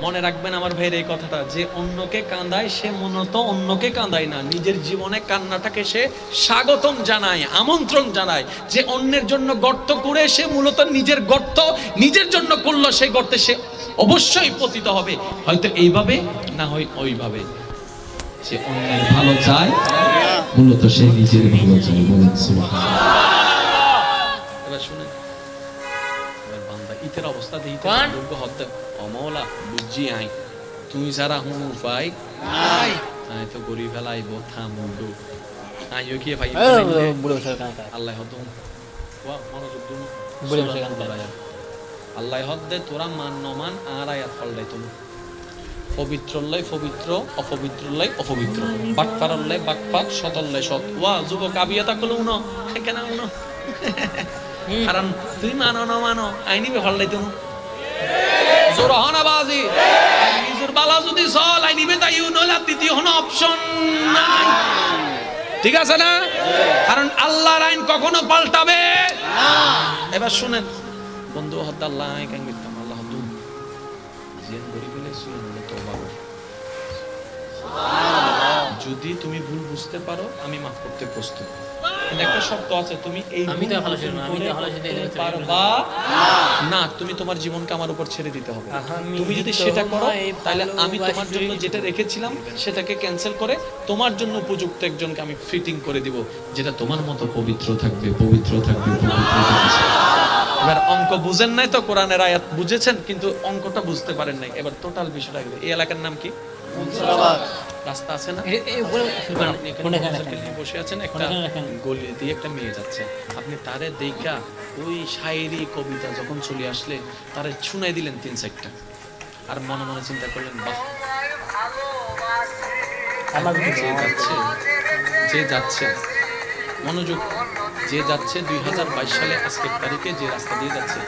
মনে রাখবেন আমার ভাইয়ের এই কথাটা, যে অন্যকে কাঁদায় সে মূলত অন্যকে কাঁদায় না, নিজের জীবনে কান্নাটাকে সে স্বাগতম জানায়, আমন্ত্রণ জানায়। যে অন্যের জন্য গর্ত করে সে মূলত নিজের গর্ত নিজের জন্য করলো, সেই গর্তে সে অবশ্যই পতিত হবে, হয়তো এইভাবে না হয় ওইভাবে। সে অন্যের ভালো চায়, মূলত সে নিজের ভালো চায়। বলেন সুবহানাল্লাহ। এবার শুনেন, এবার বান্দা ইতের অবস্থা দিতে যোগ্য হতে অমলা বুঝি আই তুই যারা হুন উপায় নাই, আই তো গরি ফেলাইব থামুন্ডু আইও কি ভাই বুড়ো বছর কাঁকা আল্লাহ হতো ওয়া মনোযোগ দুন বুড়ো বছর কাঁকা আল্লাহ হদ্দে তোরা মান নমান আর আয়াত ফললাই তুমি পবিত্রল্লাই পবিত্র, অপবিত্রল্লাই অপবিত্র, বাটপারল্লাই বাটপার, সতল্লাই সৎ। ওয়া যুবক আবিয়াতা কলো উনো কেন উনো, কারণ তুই মানো না মানো আইনি ফললাই তুমি জোর হনা বাজি নিজের বালা যদি চল আইনিবে তাই নইলা দ্বিতীয় কোনো অপশন নাই। ঠিক আছে না? কারণ আল্লাহর আইন কখনো পাল্টাবে না। এবার শুনেন বন্ধু হদ্দা আল্লাহ কেন করতাম আল্লাহ হদ্দু জিয়ান গরি বলে শুনেন তওবা কর। যদি তুমি ভুল বুঝতে পারো আমি মাফ করতে প্রস্তুত, কিন্তু একটা শর্ত আছে, তুমি এই আমি তো ভালো ছিল না, আমি তো ভালো ছিল পারবা না, তুমি তোমার জীবনকে আমার উপর ছেড়ে দিতে হবে। তুমি যদি সেটা করো তাহলে আমি তোমার জন্য যেটা রেখেছিলাম সেটাকে ক্যান্সেল করে তোমার জন্য উপযুক্ত একজনকে আমি ফিটিং করে দিব, যেটা তোমার মতো পবিত্র থাকবে, পবিত্র থাকবে, পবিত্র থাকবে। এবার অঙ্ক বুঝেন নাই তো, কোরআনের আয়াত বুঝেছেন কিন্তু অঙ্কটা বুঝতে পারেন নাই। এবার টোটাল বিষয়টা এই এলাকার নাম কি? রাস্তা আছে না, বসে আছেন, একটা গলি দিয়ে একটা মেয়ে যাচ্ছে, আপনি তারে দেখা ওই শায়েরি কবিতা যখন চলে আসলে তারে শুনাই দিলেন 3-4টা, আর মনে মনে চিন্তা করলেন বাহ, যে যাচ্ছে মনোযোগ, যে যাচ্ছে 2022 সালে আজকের তারিখে যে রাস্তা দিয়ে যাচ্ছে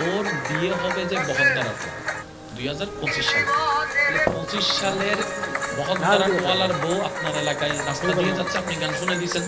ওর বিয়ে হবে যে বহদ্দারাতে 2025 সালে, 25 সালের বহদ্দারাওয়ালার বউ আপনার এলাকায় রাস্তা দিয়ে যাচ্ছে, আপনি গান শুনে দিয়েছেন।